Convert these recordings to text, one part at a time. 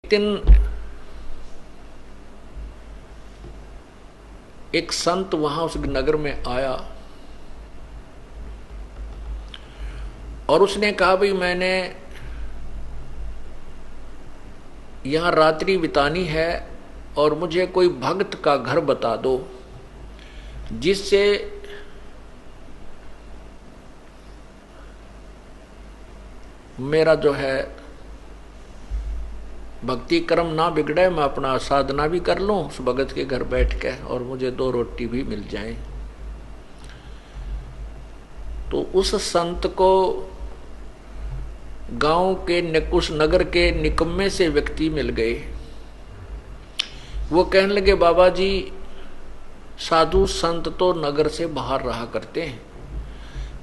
दिन एक संत वहां उस नगर में आया और उसने कहा भाई मैंने यहां रात्रि बितानी है और मुझे कोई भक्त का घर बता दो जिससे मेरा जो है भक्ति कर्म ना बिगड़े, मैं अपना साधना भी कर लूं उस भगत के घर बैठ के और मुझे 2 रोटी भी मिल जाए। तो उस संत को गांव के उस नगर के निकम्मे से व्यक्ति मिल गए। वो कहने लगे बाबा जी साधु संत तो नगर से बाहर रहा करते हैं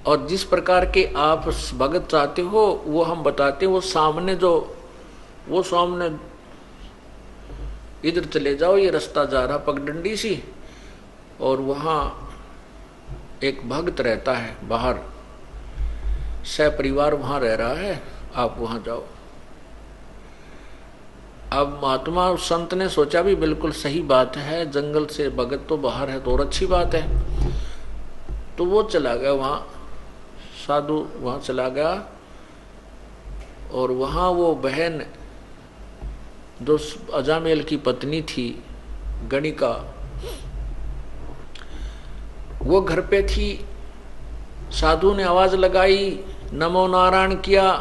और जिस प्रकार के आप भगत चाहते हो वो हम बताते हैं। वो सामने इधर चले जाओ, ये रास्ता जा रहा पगडंडी सी और वहां एक भक्त रहता है, बाहर सहपरिवार वहां रह रहा है, आप वहां जाओ। अब महात्मा उस संत ने सोचा भी बिल्कुल सही बात है, जंगल से भगत तो बाहर है तो और अच्छी बात है। तो वो चला गया वहां, साधु वहां चला गया और वहां वो बहन जो अजामेल की पत्नी थी गणिका, वो घर पे थी। साधु ने आवाज लगाई, नमो नारायण किया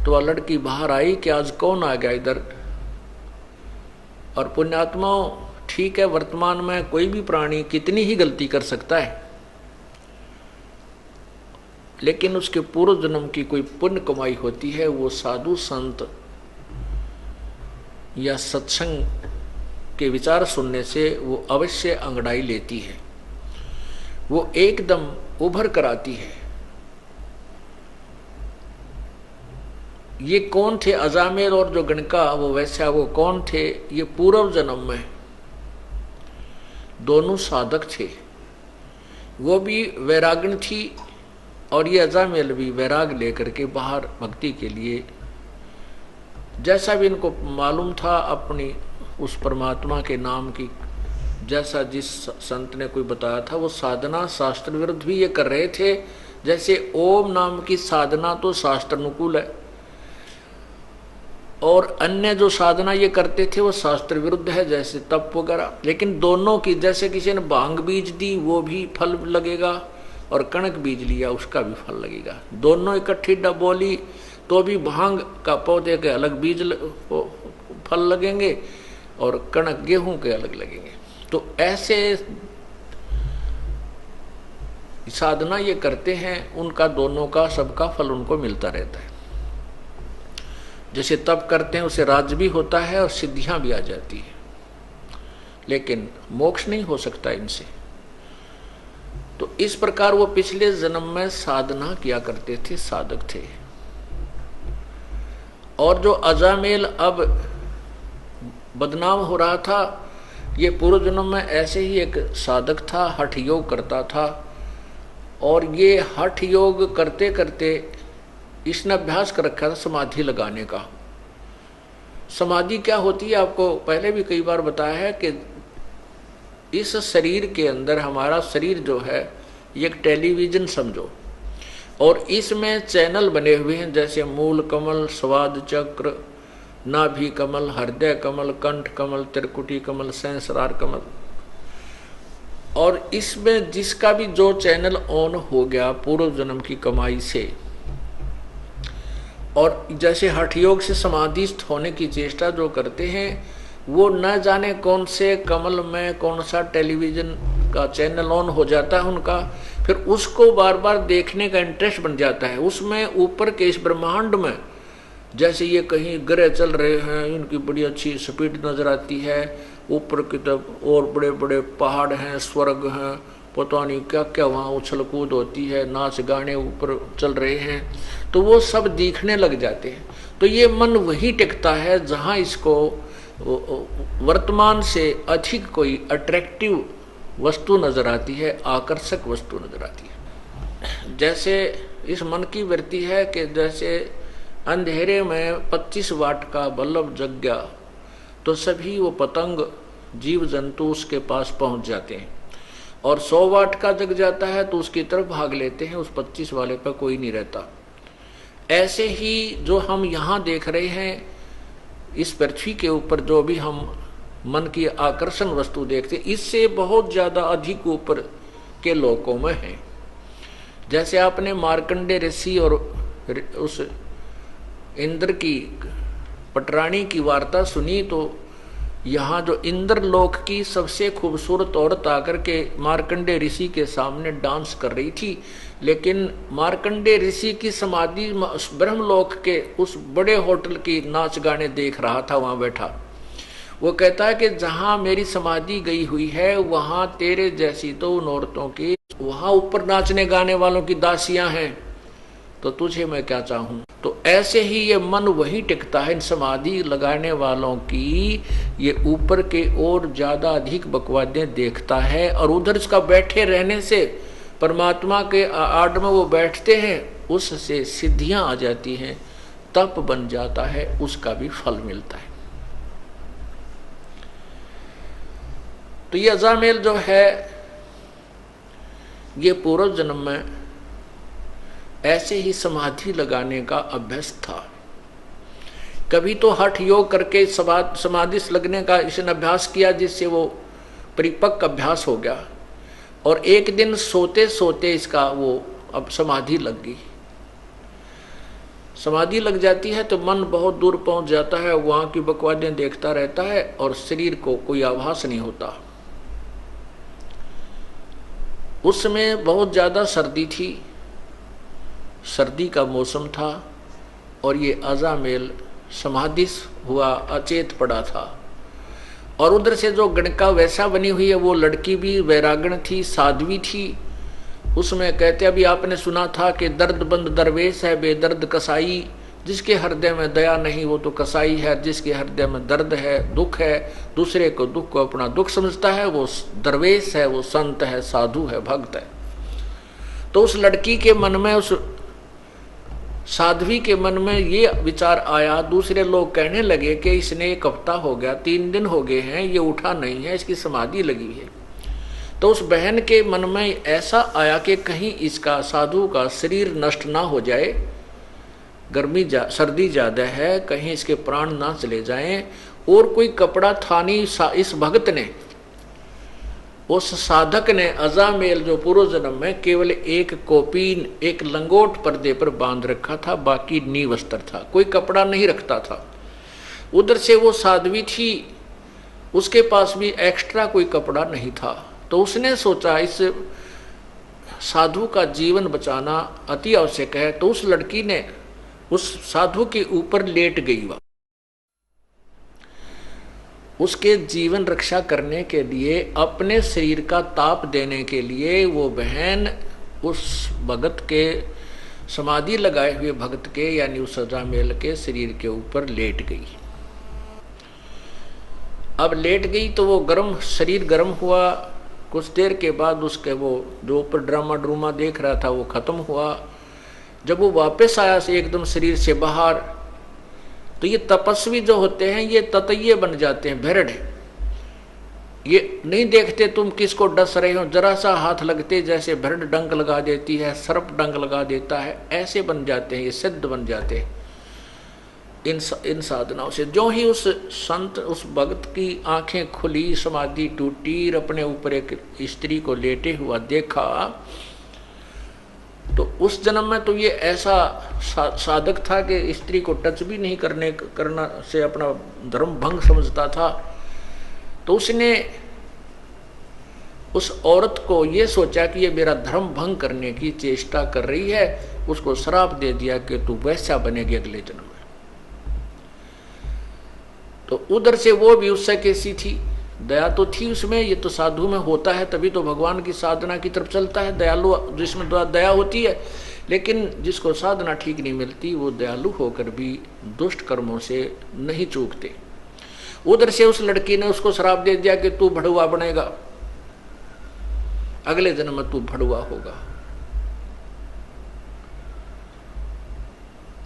तो वह लड़की बाहर आई कि आज कौन आ गया इधर। और पुण्यात्माओं ठीक है, वर्तमान में कोई भी प्राणी कितनी ही गलती कर सकता है, लेकिन उसके पूर्व जन्म की कोई पुण्य कमाई होती है, वो साधु संत या सत्संग के विचार सुनने से वो अवश्य अंगड़ाई लेती है, वो एकदम उभर कर आती है। ये कौन थे अजामेल और जो गणका वो वैसा वो कौन थे? ये पूर्व जन्म में दोनों साधक थे। वो भी वैराग्य थी और ये अजामेल भी वैराग लेकर के बाहर भक्ति के लिए, जैसा भी इनको मालूम था अपनी उस परमात्मा के नाम की, जैसा जिस संत ने कोई बताया था वो साधना शास्त्र विरुद्ध भी ये कर रहे थे। जैसे ओम नाम की साधना तो शास्त्र अनुकूल है और अन्य जो साधना ये करते थे वो शास्त्र विरुद्ध है, जैसे तप वगैरह। लेकिन दोनों की, जैसे किसी ने भांग बीज दी वो भी फल लगेगा और कणक बीज लिया उसका भी फल लगेगा। दोनों इकट्ठी बोली तो भी भांग का पौधे के अलग बीज फल लगेंगे और कणक गेहूं के अलग लगेंगे। तो ऐसे साधना ये करते हैं, उनका दोनों का सबका फल उनको मिलता रहता है। जैसे तप करते हैं उसे राज्य भी होता है और सिद्धियां भी आ जाती है, लेकिन मोक्ष नहीं हो सकता इनसे। तो इस प्रकार वो पिछले जन्म में साधना किया करते थे, साधक थे। और जो अजामेल अब बदनाम हो रहा था, ये पूर्व जन्म में ऐसे ही एक साधक था, हठ योग करता था। और ये हठ योग करते करते इसने अभ्यास कर रखा था समाधि लगाने का। समाधि क्या होती है आपको पहले भी कई बार बताया है कि इस शरीर के अंदर, हमारा शरीर जो है ये एक टेलीविजन समझो, और इसमें चैनल बने हुए हैं, जैसे मूल कमल, स्वाद चक्र, नाभि कमल, हृदय कमल, कंठ कमल, त्रिकुटी कमल, सहस्रार कमल। और इसमें जिसका भी जो चैनल ऑन हो गया पूर्व जन्म की कमाई से, और जैसे हठ योग से समाधिस्थ होने की चेष्टा जो करते हैं, वो न जाने कौन से कमल में कौन सा टेलीविजन का चैनल ऑन हो जाता है उनका, फिर उसको बार बार देखने का इंटरेस्ट बन जाता है। उसमें ऊपर के इस ब्रह्मांड में जैसे ये कहीं ग्रह चल रहे हैं, इनकी बड़ी अच्छी स्पीड नजर आती है, ऊपर की तरफ और बड़े बड़े पहाड़ हैं, स्वर्ग हैं, पता नहीं क्या क्या वहाँ उछल कूद होती है, नाच गाने ऊपर चल रहे हैं, तो वो सब दिखने लग जाते हैं। तो ये मन वही टिकता है जहाँ इसको वर्तमान से अधिक कोई अट्रैक्टिव वस्तु नजर आती है, आकर्षक वस्तु नजर आती है। जैसे इस मन की वृत्ति है कि जैसे अंधेरे में 25 वाट का बल्ब जग गया तो सभी वो पतंग जीव जंतु उसके पास पहुंच जाते हैं, और 100 वाट का जग जाता है तो उसकी तरफ भाग लेते हैं, उस 25 वाले पर कोई नहीं रहता। ऐसे ही जो हम यहाँ देख रहे हैं इस पृथ्वी के ऊपर, जो भी हम मन की आकर्षण वस्तु देखते हैं, इससे बहुत ज्यादा अधिक ऊपर के लोकों में है। जैसे आपने मार्कंडे ऋषि और उस इंद्र की पटरानी की वार्ता सुनी, तो यहाँ जो इंद्रलोक की सबसे खूबसूरत औरत आकर के मार्कंडे ऋषि के सामने डांस कर रही थी, लेकिन मार्कंडे ऋषि की समाधि ब्रह्मलोक के उस बड़े होटल की नाच गाने देख रहा था वहां बैठा। वो कहता है कि जहां मेरी समाधि गई हुई है वहां तेरे जैसी तो उन औरतों की, वहां ऊपर नाचने गाने वालों की दासियां हैं, तो तुझे मैं क्या चाहूं। तो ऐसे ही ये मन वही टिकता है इन समाधि लगाने वालों की, ये ऊपर के और ज्यादा अधिक बकवादें देखता है, और उधर इसका बैठे रहने से परमात्मा के आड़ में वो बैठते हैं, उससे सिद्धियां आ जाती हैं, तप बन जाता है, उसका भी फल मिलता है। तो ये अजामेल जो है ये पूर्व जन्म में ऐसे ही समाधि लगाने का अभ्यास था। कभी तो हठ योग करके समाधि लगने का इसने अभ्यास किया, जिससे वो परिपक्व अभ्यास हो गया, और एक दिन सोते सोते इसका वो अब समाधि लग गई। समाधि लग जाती है तो मन बहुत दूर पहुंच जाता है, वहां की बकवादें देखता रहता है और शरीर को कोई आभास नहीं होता। उस समय बहुत ज्यादा सर्दी थी, सर्दी का मौसम था, और ये अजामेल समाधि हुआ अचेत पड़ा था। और उधर से जो गणका वैसा बनी हुई है वो लड़की भी वैरागण थी, साध्वी थी। उसमें कहते अभी आपने सुना था कि दर्दबंद दरवेश है बेदर्द कसाई, जिसके हृदय में दया नहीं वो तो कसाई है, जिसके हृदय में दर्द है दुख है, दूसरे को दुख को अपना दुख समझता है, वो दरवेश है, वो संत है, साधु है, भक्त है। तो उस लड़की के मन में, उस साध्वी के मन में ये विचार आया। दूसरे लोग कहने लगे कि इसने 1 हफ्ता हो गया, 3 दिन हो गए हैं, ये उठा नहीं है, इसकी समाधि लगी है। तो उस बहन के मन में ऐसा आया कि कहीं इसका, साधु का शरीर नष्ट ना हो जाए, सर्दी ज्यादा है, कहीं इसके प्राण ना चले जाएं। और कोई कपड़ा था नहीं, इस भक्त ने, उस साधक ने अजामेल जो पूर्व जन्म में केवल एक कोपीन, एक लंगोट पर्दे पर बांध रखा था, बाकी नीवस्त्र था, कोई कपड़ा नहीं रखता था। उधर से वो साध्वी थी, उसके पास भी एक्स्ट्रा कोई कपड़ा नहीं था। तो उसने सोचा इस साधु का जीवन बचाना अति आवश्यक है, तो उस लड़की ने उस साधु के ऊपर लेट गई। वह उसके जीवन रक्षा करने के लिए, अपने शरीर का ताप देने के लिए वो बहन उस भगत के, समाधि लगाए हुए भगत के, यानी उस अजामेल के शरीर के ऊपर लेट गई। अब लेट गई तो वो गर्म, शरीर गर्म हुआ। कुछ देर के बाद उसके वो जो ऊपर ड्रामा ड्रूमा देख रहा था वो खत्म हुआ। जब वो वापस आया से एकदम शरीर से बाहर, तो ये तपस्वी जो होते हैं ये ततैये बन जाते हैं, भेड़। ये नहीं देखते तुम किसको डस रहे हो, जरा सा हाथ लगते जैसे भेड़ डंक लगा देती है, सर्प डंक लगा देता है, ऐसे बन जाते हैं, ये सिद्ध बन जाते हैं इन साधनाओं से। जो ही उस संत, उस भक्त की आंखें खुली, समाधि टूटी, अपने ऊपर एक स्त्री को लेटे हुआ देखा, तो उस जन्म में तो ये ऐसा साधक था कि स्त्री को टच भी नहीं करना से अपना धर्म भंग समझता था। तो उसने उस औरत को ये सोचा कि ये मेरा धर्म भंग करने की चेष्टा कर रही है, उसको श्राप दे दिया कि तू वैसा बनेगी अगले जन्म में। तो उधर से वो भी उससे कैसी थी, दया तो थी उसमें, ये तो साधु में होता है, तभी तो भगवान की साधना की तरफ चलता है, दयालु जिसमें दया होती है। लेकिन जिसको साधना ठीक नहीं मिलती वो दयालु होकर भी दुष्ट कर्मों से नहीं चूकते। उधर से उस लड़की ने उसको श्राप दे दिया कि तू भड़ुआ बनेगा, अगले जन्म में तू भड़ुआ होगा।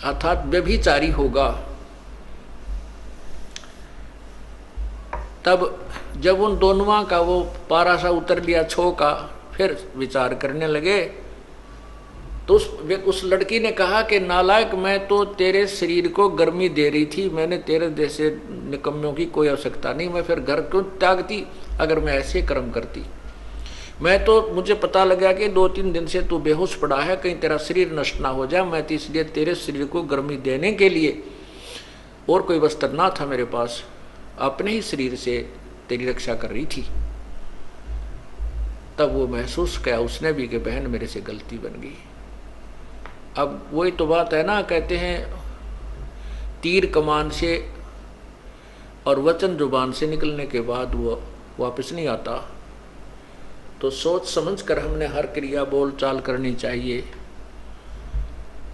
अर्थात व्यभिचारी होगा। तब जब उन दोनों का वो पारा सा उतर लिया छो का, फिर विचार करने लगे। तो उस लड़की ने कहा कि नालायक, मैं तो तेरे शरीर को गर्मी दे रही थी, मैंने तेरे जैसे निकम्मों की कोई आवश्यकता नहीं, मैं फिर घर क्यों त्यागती अगर मैं ऐसे कर्म करती। मैं तो, मुझे पता लगा कि 2-3 दिन से तू बेहोश पड़ा है, कहीं तेरा शरीर नष्ट ना हो जाए, मैं तो इसलिए तेरे शरीर को गर्मी देने के लिए, और कोई वस्त्र ना था मेरे पास, अपने ही शरीर से तेरी रक्षा कर रही थी। तब वो महसूस किया उसने भी कि बहन मेरे से गलती बन गई। अब वही तो बात है ना, कहते हैं तीर कमान से और वचन जुबान से निकलने के बाद वो वापस नहीं आता। तो सोच समझ कर हमने हर क्रिया बोल चाल करनी चाहिए।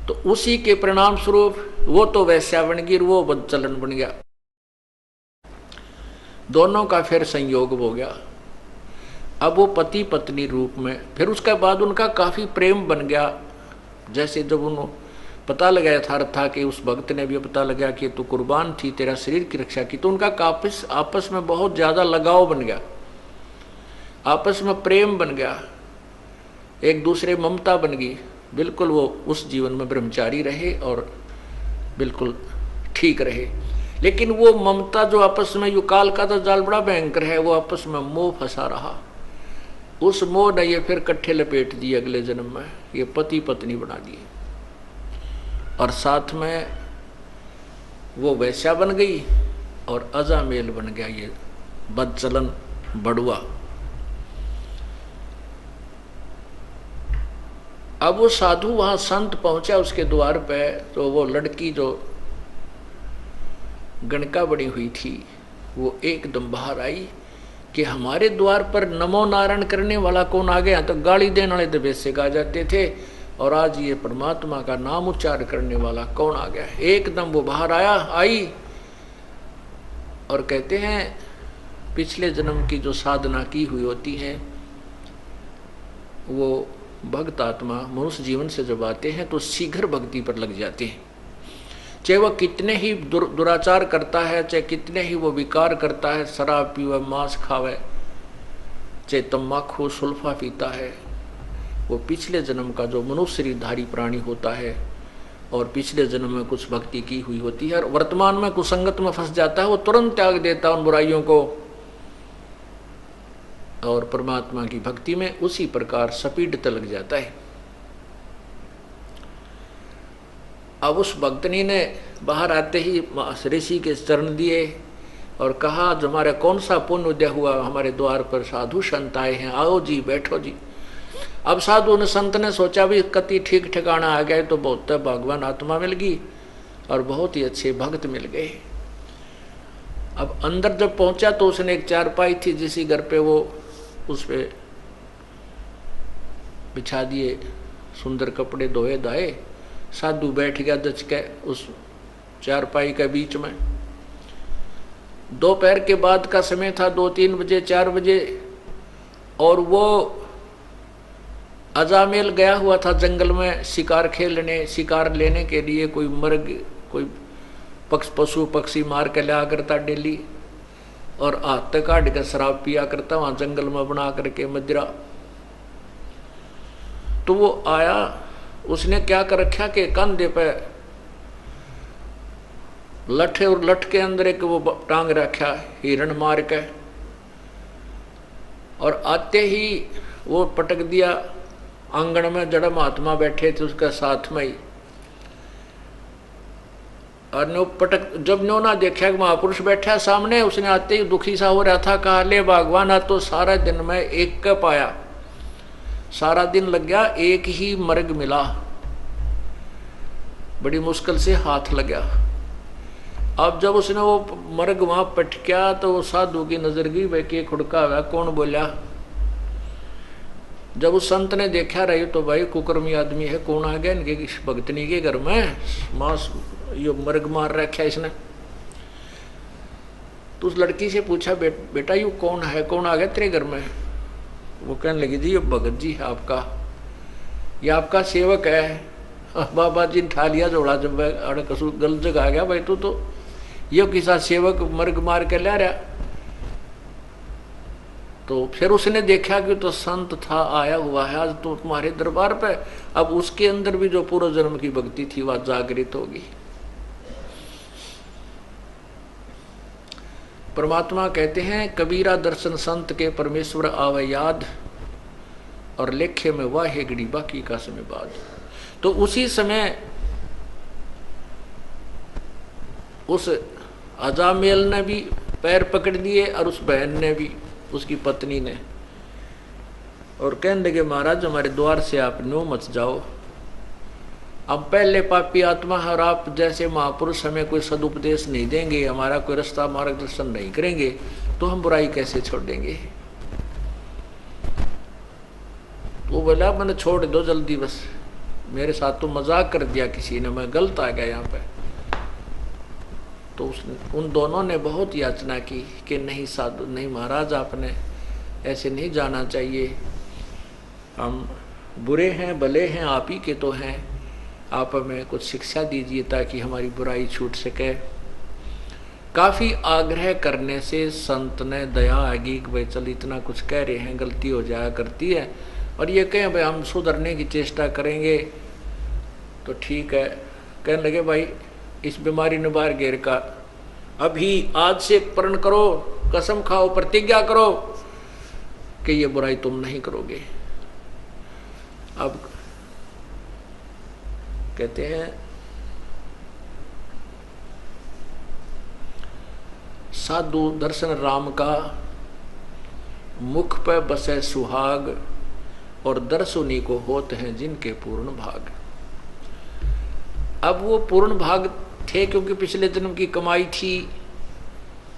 तो उसी के परिणाम स्वरूप वो तो वैश्या बन गई, वो बदचलन बन गया, दोनों का फिर संयोग हो गया। अब वो पति पत्नी रूप में, फिर उसके बाद उनका काफी प्रेम बन गया। जैसे जब उन्होंने पता लगाया था कि उस भक्त ने भी पता लगा कि तू कुर्बान थी, तेरा शरीर की रक्षा की, तो उनका आपस में बहुत ज्यादा लगाव बन गया, आपस में प्रेम बन गया, एक दूसरे ममता बन गई। बिल्कुल वो उस जीवन में ब्रह्मचारी रहे और बिल्कुल ठीक रहे। लेकिन वो ममता जो आपस में, युकाल का तो जाल बड़ा भयंकर है, वो आपस में मोह फंसा रहा। उस मोह ने ये फिर कट्ठे लपेट दिए, अगले जन्म में ये पति पत्नी बना दिए, और साथ में वो वैश्या बन गई और अजामेल बन गया ये बदचलन बड़ुआ। अब वो साधु वहां संत पहुंचा उसके द्वार पे, तो वो लड़की जो गणका बनी हुई थी वो एकदम बाहर आई कि हमारे द्वार पर नमो नारायण करने वाला कौन आ गया। तो गाली देने वाले तो वैसे गा जाते थे, और आज ये परमात्मा का नाम उच्चार करने वाला कौन आ गया। एकदम वो बाहर आई और कहते हैं पिछले जन्म की जो साधना की हुई होती है, वो भक्त आत्मा मनुष्य जीवन से जब आते हैं तो शीघ्र भक्ति पर लग जाते हैं। चाहे वह कितने ही दुराचार करता है, चाहे कितने ही वो विकार करता है, शराब पीवे, मांस खावे, चाहे तम्बाकू सुल्फा पीता है, वो पिछले जन्म का जो मनुष्य शरीरधारी प्राणी होता है और पिछले जन्म में कुछ भक्ति की हुई होती है और वर्तमान में कुसंगत में फंस जाता है, वो तुरंत त्याग देता है उन बुराइयों को और परमात्मा की भक्ति में उसी प्रकार सपीडता लग जाता है। अब उस भक्तनी ने बाहर आते ही ऋषि के चरण दिए और कहा, जो हमारा कौन सा पुण्य उदय हुआ, हमारे द्वार पर साधु संत आए हैं, आओ जी बैठो जी। अब साधु ने संत ने सोचा भी कति ठीक ठिकाना आ गए तो बहुत भगवान आत्मा मिल गई और बहुत ही अच्छे भक्त मिल गए। अब अंदर जब पहुंचा तो उसने एक चारपाई थी जिसी घर पे वो उस पे बिछा दिए सुंदर कपड़े धोए धाए, साधु बैठ गया दच के उस चारपाई के बीच में। दोपहर के बाद का समय था, 2-3 बजे 4 बजे, और वो अजामेल गया हुआ था जंगल में शिकार खेलने, शिकार लेने के लिए। कोई मर्ग, कोई पशु पक्षी मार के लिया करता डेली और हाथ तक काट के शराब पिया करता वहां जंगल में बना करके मदिरा। तो वो आया, उसने क्या कर रखा कि कंधे पे लठे और लठ के अंदर एक वो टांग रखा हिरण मार के, और आते ही वो पटक दिया आंगन में। जड़ महात्मा बैठे थे उसके साथ में ही, और नो पटक, जब नो ना देखा कि महापुरुष बैठा सामने, उसने आते ही दुखी सा हो रहा था, कहा ले भगवान आ तो सारा दिन में एक का पाया, सारा दिन लग गया, एक ही मर्ग मिला, बड़ी मुश्किल से हाथ लगा। अब जब उसने वो मर्ग वहां पटका तो वो साधु की नजर गई, भाई के खुड़का हुआ कौन बोला। जब उस संत ने देखा रही तो भाई कुकर्मी आदमी है, कौन आ गया इनके भक्तनी के घर में, मांस यो मर्ग मार रखा इसने। तो उस लड़की से पूछा, बेटा यू कौन है, कौन आ गया तेरे घर में। वो कहने लगी, जी ये भगत जी है आपका, ये आपका सेवक है, बाबा जी ने ठा लिया जोड़ा, जब अड़ कसू गलत जगह आ गया भाई, तू तो यो किसा सेवक मर्ग मार के ला रहा। तो फिर उसने देखा कि तो संत था, आया हुआ है आज तो तुम्हारे दरबार पे। अब उसके अंदर भी जो पूर्व जन्म की भक्ति थी वह जागृत होगी। परमात्मा कहते हैं कबीरा दर्शन संत के परमेश्वर आवे याद, और लेखे में वाहे घड़ी बाकी का समय बाद। तो उसी समय उस अजामेल ने भी पैर पकड़ लिए और उस बहन ने भी, उसकी पत्नी ने, और कहने लगे महाराज हमारे द्वार से आप नो मत जाओ। अब पहले पापी आत्मा और आप जैसे महापुरुष हमें कोई सदुपदेश नहीं देंगे, हमारा कोई रास्ता मार्गदर्शन नहीं करेंगे, तो हम बुराई कैसे छोड़ देंगे। वो बोला मैंने छोड़ दो जल्दी, बस मेरे साथ तो मजाक कर दिया किसी ने, मैं गलत आ गया यहाँ पे। तो उन दोनों ने बहुत याचना की कि नहीं साधु, नहीं महाराज आपने ऐसे नहीं जाना चाहिए, हम बुरे हैं भले हैं आप ही के तो हैं, आप हमें कुछ शिक्षा दीजिए ताकि हमारी बुराई छूट सके। काफ़ी आग्रह करने से संत ने दया आगी कि भाई चल इतना कुछ कह रहे हैं, गलती हो जाया करती है, और ये कहें भाई हम सुधरने की चेष्टा करेंगे तो ठीक है। कहने लगे भाई इस बीमारी ने बाहर घेर का, अभी आज से प्रण करो, कसम खाओ, प्रतिज्ञा करो कि ये बुराई तुम नहीं करोगे। अब कहते हैं साधु दर्शन राम का, मुख पे बसे सुहाग, और दर्शुनी को होते हैं जिनके पूर्ण भाग। अब वो पूर्ण भाग थे क्योंकि पिछले जन्म की कमाई थी,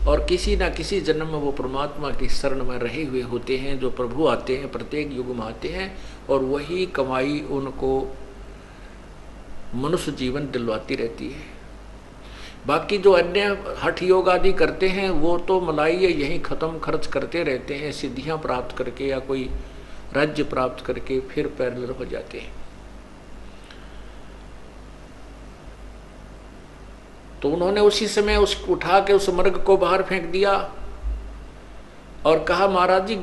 और किसी ना किसी जन्म में वो परमात्मा की शरण में रहे हुए होते हैं। जो प्रभु आते हैं प्रत्येक युग में आते हैं, और वही कमाई उनको मनुष्य जीवन दिलवाती रहती है। बाकी जो अन्य हठ योग आदि करते हैं वो तो मलाई यहीं खत्म खर्च करते रहते हैं, सिद्धियां प्राप्त करके या कोई राज्य प्राप्त करके फिर पैरेलल हो जाते हैं। तो उन्होंने उसी समय उस उठा के उस मर्ग को बाहर फेंक दिया और कहा महाराज जी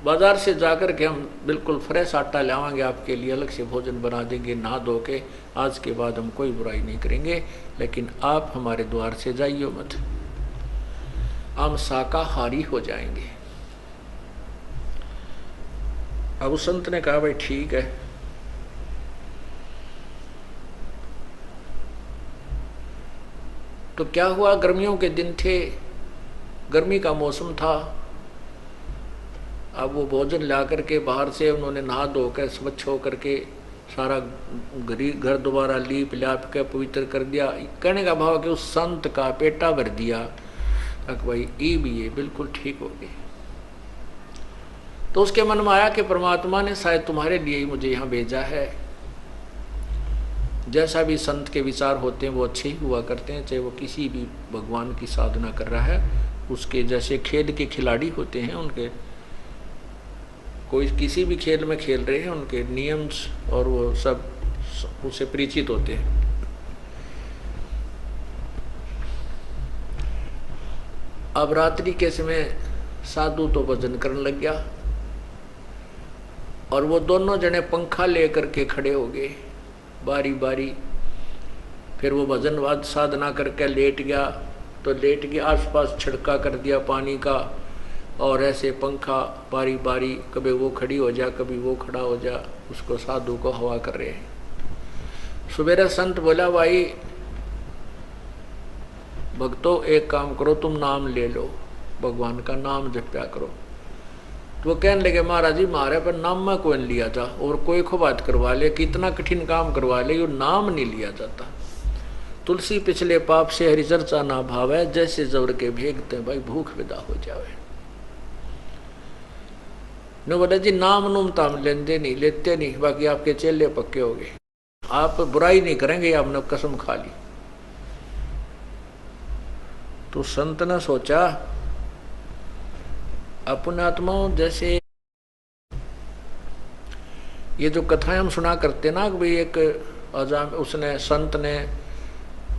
बाजार से जाकर के हम बिल्कुल फ्रेश आटा लावांगे आपके लिए, अलग से भोजन बना देंगे, नहा धो के, आज के बाद हम कोई बुराई नहीं करेंगे, लेकिन आप हमारे द्वार से जाइए मत, हम शाकाहारी हो जाएंगे। अब उस संत ने कहा भाई ठीक है। तो क्या हुआ, गर्मियों के दिन थे, गर्मी का मौसम था। अब वो भोजन ला करके बाहर से उन्होंने नहा धो कर स्वच्छ हो करके सारा घर दोबारा लीप लाप के पवित्र कर दिया। कहने का भाव कि उस संत का पेटा भर दिया, भाई ई भी ये बिल्कुल ठीक हो गए। तो उसके मन में आया कि परमात्मा ने शायद तुम्हारे लिए ही मुझे यहाँ भेजा है। जैसा भी संत के विचार होते हैं वो अच्छे ही हुआ करते हैं, चाहे वो किसी भी भगवान की साधना कर रहा है। उसके जैसे खेल के खिलाड़ी होते हैं, उनके कोई किसी भी खेल में खेल रहे हैं, उनके नियम और वो सब उससे परिचित होते हैं। अब रात्रि के समय साधु तो भजन करने लग गया और वो दोनों जने पंखा लेकर के खड़े हो गए बारी बारी। फिर वो भजन साधना करके लेट गया, तो लेट गया, आसपास छिड़का कर दिया पानी का, और ऐसे पंखा बारी बारी कभी वो खड़ी हो जा कभी वो खड़ा हो जा, उसको साधु को हवा कर रहे हैं। सुबेरा संत बोला भाई भक्तों एक काम करो, तुम नाम ले लो, भगवान का नाम जप्या करो। तो वो कहने लगे महाराज जी मारे पर नाम में कोई नहीं लिया था, और कोई को बात करवा ले, कितना कठिन काम करवा ले, यो नाम नहीं लिया जाता। तुलसी पिछले पाप से हरि चर्चा ना भावे, जैसे जबर के भेगते भाई भूख विदा हो जावे। न बोले जी नाम नूम ताम लेते नहीं, बाकी आपके चेले पक्के हो गए, आप बुराई नहीं करेंगे, आपने कसम खा ली। तो संत ने सोचा अपने आत्माओं जैसे ये जो कथाएं हम सुना करते ना कि भाई एक अजाम उसने संत ने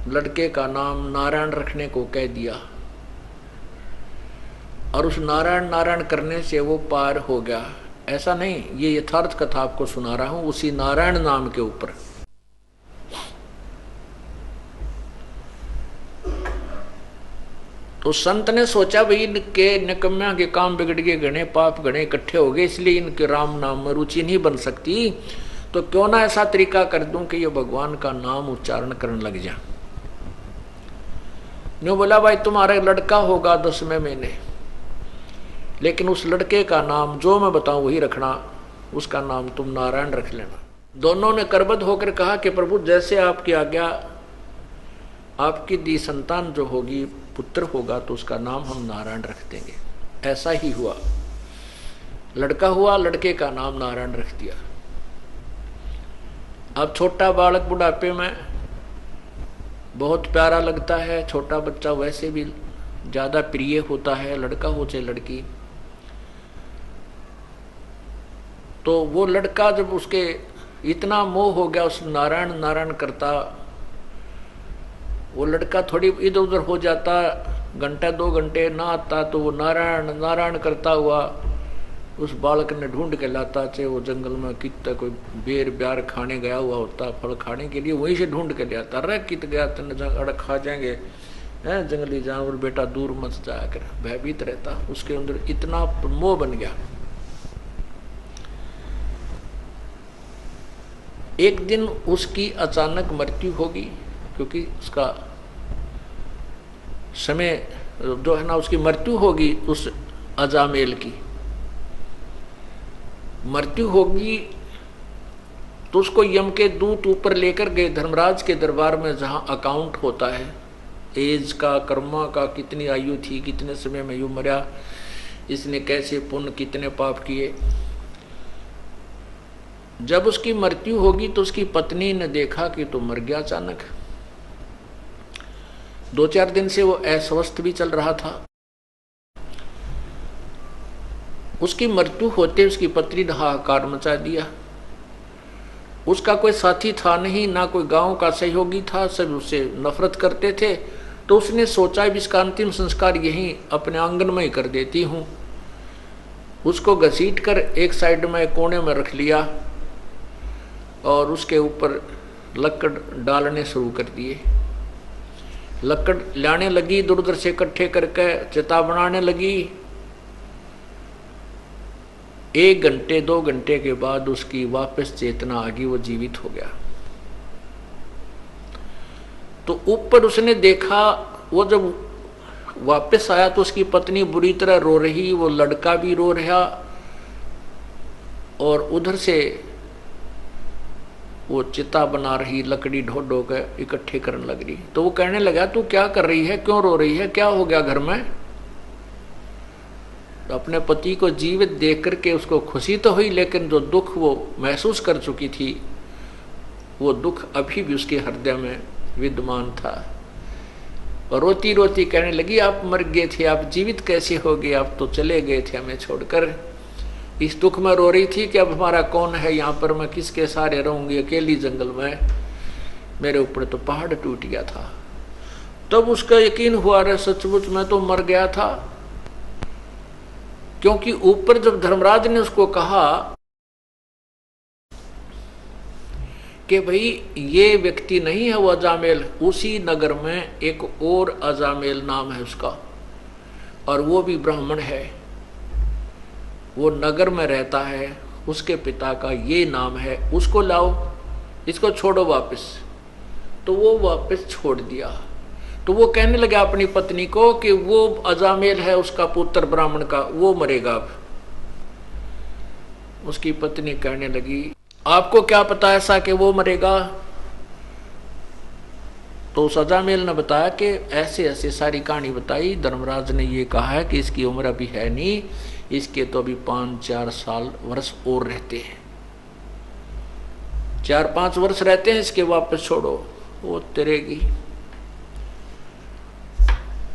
लड़के का नाम नारायण रखने को कह दिया और उस नारायण नारायण करने से वो पार हो गया। ऐसा नहीं, ये यथार्थ कथा आपको सुना रहा हूं उसी नारायण नाम के ऊपर। तो संत ने सोचा भाई इनके निकम्या के काम बिगड़ गए, गणे पाप गणे इकट्ठे हो गए, इसलिए इनके राम नाम में रुचि नहीं बन सकती, तो क्यों ना ऐसा तरीका कर दूं कि ये भगवान का नाम उच्चारण करने लग जा। न्यू बोला भाई तुम्हारा लड़का होगा 10वें महीने, लेकिन उस लड़के का नाम जो मैं बताऊं वही रखना, उसका नाम तुम नारायण रख लेना। दोनों ने करबद्ध होकर कहा कि प्रभु जैसे आपकी आज्ञा, आपकी दी संतान जो होगी पुत्र होगा तो उसका नाम हम नारायण रख देंगे। ऐसा ही हुआ, लड़का हुआ, लड़के का नाम नारायण रख दिया। अब छोटा बालक बुढ़ापे में बहुत प्यारा लगता है, छोटा बच्चा वैसे भी ज्यादा प्रिय होता है, लड़का हो चाहे लड़की। तो वो लड़का जब उसके इतना मोह हो गया उस नारायण नारायण करता, वो लड़का थोड़ी इधर उधर हो जाता, घंटा 2 घंटे ना आता, तो वो नारायण नारायण करता हुआ उस बालक ने ढूंढ के लाता, चाहे वो जंगल में कितना कोई बेर ब्यार खाने गया हुआ होता, फल खाने के लिए वहीं से ढूंढ के ले आता। अरे कित गया तेने अड़क खा जाएंगे हैं जंगली जानवर, बेटा दूर मत जाया कर, भयभीत रहता। उसके अंदर इतना मोह बन गया। एक दिन उसकी अचानक मृत्यु होगी, क्योंकि उसका समय जो है ना, उसकी मृत्यु होगी, उस अजामेल की मृत्यु होगी। तो उसको यम के दूत ऊपर लेकर गए धर्मराज के दरबार में, जहां अकाउंट होता है एज का, कर्मा का, कितनी आयु थी, कितने समय में यू मरा, इसने कैसे पुण्य कितने पाप किए। जब उसकी मृत्यु होगी तो उसकी पत्नी ने देखा कि तो मर गया अचानक। 2-4 दिन से वो अस्वस्थ भी चल रहा था। उसकी मृत्यु होते उसकी पत्नी ने हाहाकार मचा दिया। उसका कोई साथी था नहीं, ना कोई गांव का सहयोगी था, सब उससे नफरत करते थे। तो उसने सोचा इसका अंतिम संस्कार यहीं अपने आंगन में ही कर देती हूं। उसको घसीट कर एक साइड में कोने में रख लिया और उसके ऊपर लकड़ डालने शुरू कर दिए। लकड़ लाने लगी, इधर उधर से इकट्ठे करके चिता बनाने लगी। 1 घंटे 2 घंटे के बाद उसकी वापस चेतना आ गई, वो जीवित हो गया। तो ऊपर उसने देखा, वो जब वापस आया तो उसकी पत्नी बुरी तरह रो रही, वो लड़का भी रो रहा और उधर से वो चिता बना रही, लकड़ी ढो ढो के इकट्ठे करने लग रही। तो वो कहने लगा तू क्या कर रही है, क्यों रो रही है, क्या हो गया घर में। तो अपने पति को जीवित देख करके उसको खुशी तो हुई, लेकिन जो दुख वो महसूस कर चुकी थी वो दुख अभी भी उसके हृदय में विद्यमान था। और रोती रोती कहने लगी आप मर गए थे, आप जीवित कैसे हो गए, आप तो चले गए थे हमें छोड़कर। इस दुख में रो रही थी कि अब हमारा कौन है यहाँ पर, मैं किसके सहारे रहूंगी अकेली जंगल में, मेरे ऊपर तो पहाड़ टूट गया था। तब उसका यकीन हुआ रे सचमुच मैं तो मर गया था। क्योंकि ऊपर जब धर्मराज ने उसको कहा कि भाई ये व्यक्ति नहीं है वो अजामेल, उसी नगर में एक और अजामेल नाम है उसका, और वो भी ब्राह्मण है, वो नगर में रहता है, उसके पिता का ये नाम है, उसको लाओ, इसको छोड़ो वापस। तो वो वापस छोड़ दिया। तो वो कहने लगा अपनी पत्नी को कि वो अजामेल है उसका पुत्र ब्राह्मण का, वो मरेगा अब। उसकी पत्नी कहने लगी आपको क्या पता ऐसा कि वो मरेगा। तो उस अजामेल ने बताया कि ऐसे ऐसे सारी कहानी बताई, धर्मराज ने ये कहा है कि इसकी उम्र अभी है नहीं, इसके तो अभी 5-4 साल वर्ष और रहते हैं, 4-5 वर्ष रहते हैं, इसके वापस छोड़ो वो तरेगी।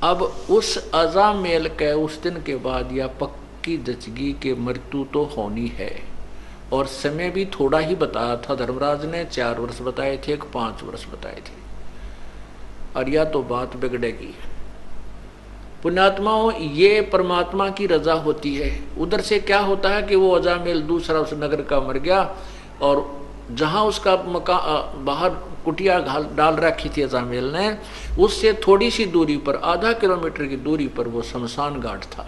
अब उस अजामेल के उस दिन के बाद या पक्की जचगी के मृत्यु तो होनी है। और समय भी थोड़ा ही बताया था धर्मराज ने, 4 वर्ष बताए थे, 5 वर्ष बताए थे। और या तो बात बिगड़ेगी। पुण्यात्माओं, ये परमात्मा की रजा होती है। उधर से क्या होता है कि वो अजामेल दूसरा उस नगर का मर गया, और जहां उसका बाहर कुटिया डाल रखी थी अजामेल ने, उससे थोड़ी सी दूरी पर, आधा किलोमीटर की दूरी पर वो शमशान घाट था।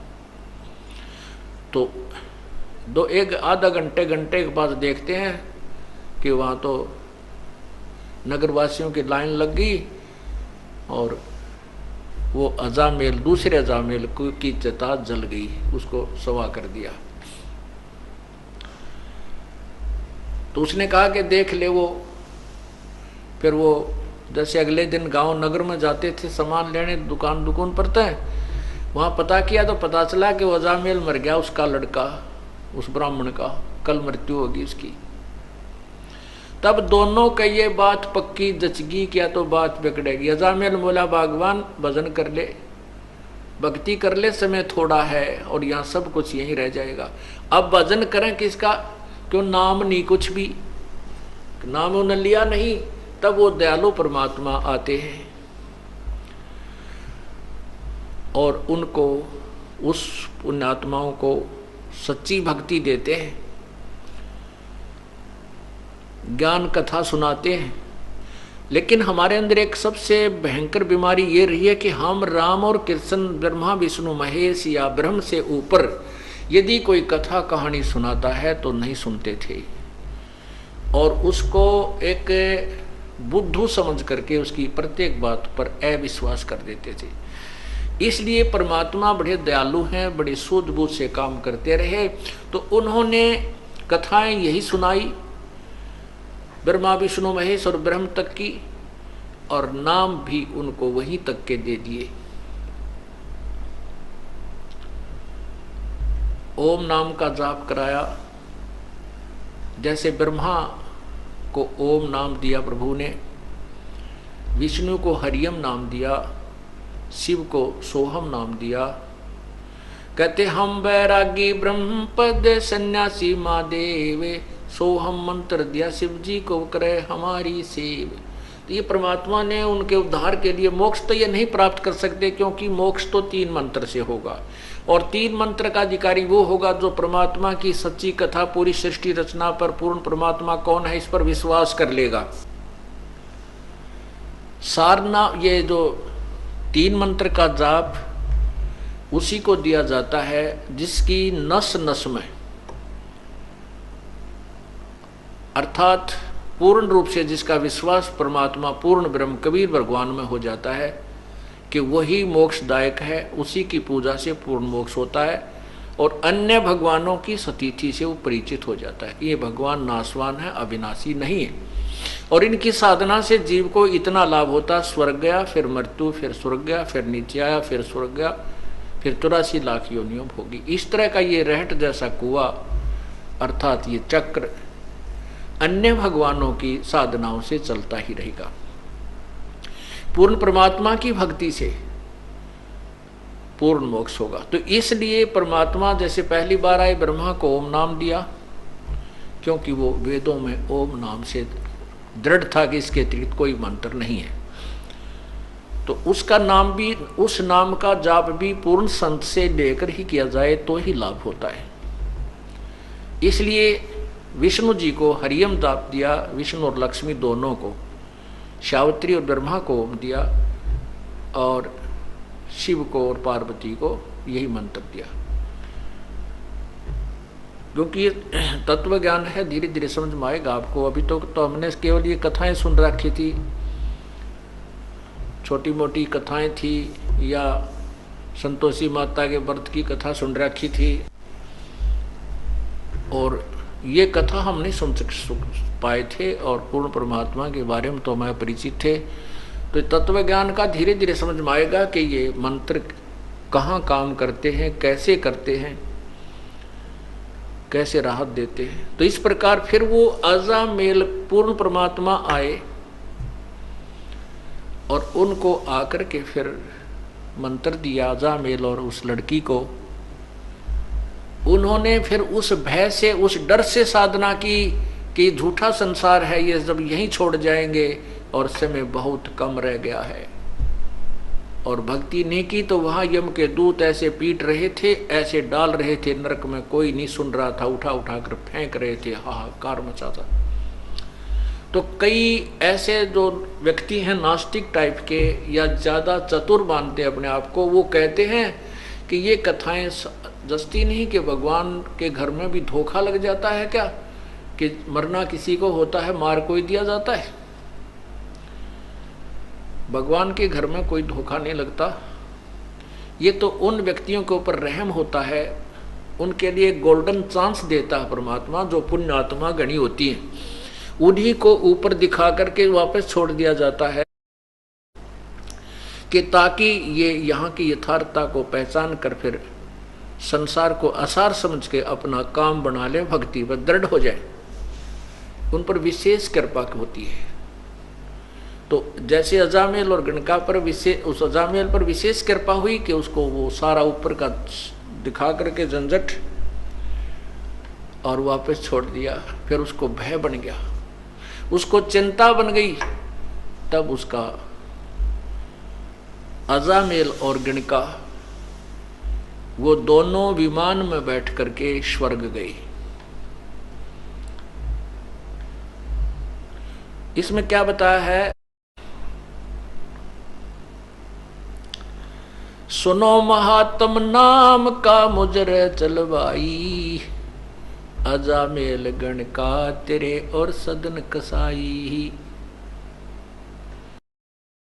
तो एक आधा घंटे के बाद देखते हैं कि वहां तो नगरवासियों की लाइन लग गई, और वो अजामेल, दूसरे अजामेल की चिता जल गई, उसको सवा कर दिया। तो उसने कहा कि देख ले वो। फिर वो जैसे अगले दिन गांव नगर में जाते थे सामान लेने, दुकान पर थे, वहां पता किया तो पता चला कि वो अजामेल मर गया, उसका लड़का, उस ब्राह्मण का कल मृत्यु होगी उसकी। तब दोनों का ये बात पक्की जचगी, क्या तो बात बिगड़ेगी। अजामेल बोला भगवान भजन कर ले, भक्ति कर ले, समय थोड़ा है और यहाँ सब कुछ यहीं रह जाएगा। अब भजन करें किसका, क्यों नाम नहीं, कुछ भी नाम उन्हें लिया नहीं। तब वो दयालु परमात्मा आते हैं और उनको, उस पुण्यात्माओं को सच्ची भक्ति देते हैं, ज्ञान कथा सुनाते हैं। लेकिन हमारे अंदर एक सबसे भयंकर बीमारी ये रही है कि हम राम और कृष्ण, ब्रह्मा विष्णु महेश या ब्रह्म से ऊपर यदि कोई कथा कहानी सुनाता है तो नहीं सुनते थे, और उसको एक बुद्धू समझ करके उसकी प्रत्येक बात पर अविश्वास कर देते थे। इसलिए परमात्मा बड़े दयालु हैं, बड़े सूझबूझ से काम करते रहे। तो उन्होंने कथाएं यही सुनाई, ब्रह्मा विष्णु महेश और ब्रह्म तक की, और नाम भी उनको वहीं तक के दे दिए। ओम नाम का जाप कराया। जैसे ब्रह्मा को ओम नाम दिया प्रभु ने, विष्णु को हरियम नाम दिया, शिव को सोहम नाम दिया। कहते हम बैरागी ब्रह्म पद सन्यासी महादेव, सोहम मंत्र दिया शिव जी को करे हमारी सेव। तो ये परमात्मा ने उनके उद्धार के लिए, मोक्ष तो ये नहीं प्राप्त कर सकते, क्योंकि मोक्ष तो 3 मंत्र से होगा, और 3 मंत्र का अधिकारी वो होगा जो परमात्मा की सच्ची कथा, पूरी सृष्टि रचना पर पूर्ण परमात्मा कौन है इस पर विश्वास कर लेगा। सारना, ये जो 3 मंत्र का जाप उसी को दिया जाता है जिसकी नस नस में, अर्थात पूर्ण रूप से जिसका विश्वास परमात्मा पूर्ण ब्रह्म कबीर भगवान में हो जाता है कि वही मोक्षदायक है, उसी की पूजा से पूर्ण मोक्ष होता है, और अन्य भगवानों की सतीथि से वो परिचित हो जाता है। ये भगवान नाशवान है, अविनाशी नहीं है, और इनकी साधना से जीव को इतना लाभ होता, स्वर्ग गया, फिर मृत्यु, फिर स्वर्ग गया, फिर नीचे आया, फिर स्वर्ग गया, फिर 83 लाख योनियों भोगी। इस तरह का ये रहट जैसा कुआं, अर्थात ये चक्र अन्य भगवानों की साधनाओं से चलता ही रहेगा। पूर्ण परमात्मा की भक्ति से पूर्ण मोक्ष होगा। तो इसलिए परमात्मा जैसे पहली बार आए, ब्रह्मा को ओम नाम दिया, क्योंकि वो वेदों में ओम नाम से दृढ़ था कि इसके अतिरिक्त कोई मंत्र नहीं है। तो उसका नाम भी, उस नाम का जाप भी पूर्ण संत से लेकर ही किया जाए तो ही लाभ होता है। इसलिए विष्णु जी को हरियम जाप दिया, विष्णु और लक्ष्मी दोनों को, सावित्री और ब्रह्मा को ओम दिया, और शिव को और पार्वती को यही मंत्र दिया। क्योंकि ये तत्व ज्ञान है, धीरे धीरे समझ में आएगा आपको। अभी तो हमने केवल ये कथाएं सुन रखी थी, छोटी मोटी कथाएं थी, या संतोषी माता के व्रत की कथा सुन रखी थी, और ये कथा हम नहीं सुन पाए थे, और पूर्ण परमात्मा के बारे में तो मैं परिचित थे। तो तत्व ज्ञान का धीरे धीरे समझ में आएगा कि ये मंत्र कहाँ काम करते हैं, कैसे करते हैं, कैसे राहत देते हैं। तो इस प्रकार फिर वो अजामेल पूर्ण परमात्मा आए, और उनको आकर के फिर मंत्र दिया अजामेल और उस लड़की को, उन्होंने फिर उस भय से, उस डर से साधना की कि झूठा संसार है ये, जब यहीं छोड़ जाएंगे और समय बहुत कम रह गया है। और भक्ति नहीं की तो वहां यम के दूत ऐसे पीट रहे थे, ऐसे डाल रहे थे नरक में, कोई नहीं सुन रहा था, उठा उठा कर फेंक रहे थे, हाहाकार मचा था। तो कई ऐसे जो व्यक्ति हैं नास्तिक टाइप के या ज्यादा चतुर मानते अपने आप को, वो कहते हैं कि ये कथाएं जस्ती नहीं कि भगवान के घर में भी धोखा लग जाता है क्या, कि मरना किसी को होता है, मार कोई दिया जाता है। भगवान के घर में कोई धोखा नहीं लगता। ये तो उन व्यक्तियों के ऊपर रहम होता है, उनके लिए गोल्डन चांस देता है परमात्मा, जो पुण्य आत्मा गणी होती है, उन्हीं को ऊपर दिखा करके वापस छोड़ दिया जाता है कि ताकि ये यहाँ की यथार्थता को पहचान कर फिर संसार को आसार समझ के अपना काम बना ले, भक्ति पर दृढ़ हो जाए। उन पर विशेष कृपा होती है। तो जैसे अजामेल और गणका पर विशेष, उस अजामेल पर विशेष कृपा हुई कि उसको वो सारा ऊपर का दिखा करके झंझट और वापस छोड़ दिया। फिर उसको भय बन गया, उसको चिंता बन गई, तब उसका अजामेल और गणका वो दोनों विमान में बैठ करके स्वर्ग गए। इसमें क्या बताया है, सुनो महात्म नाम का मुजरे चलवाई, अजामेल गणका तेरे और सदन कसाई।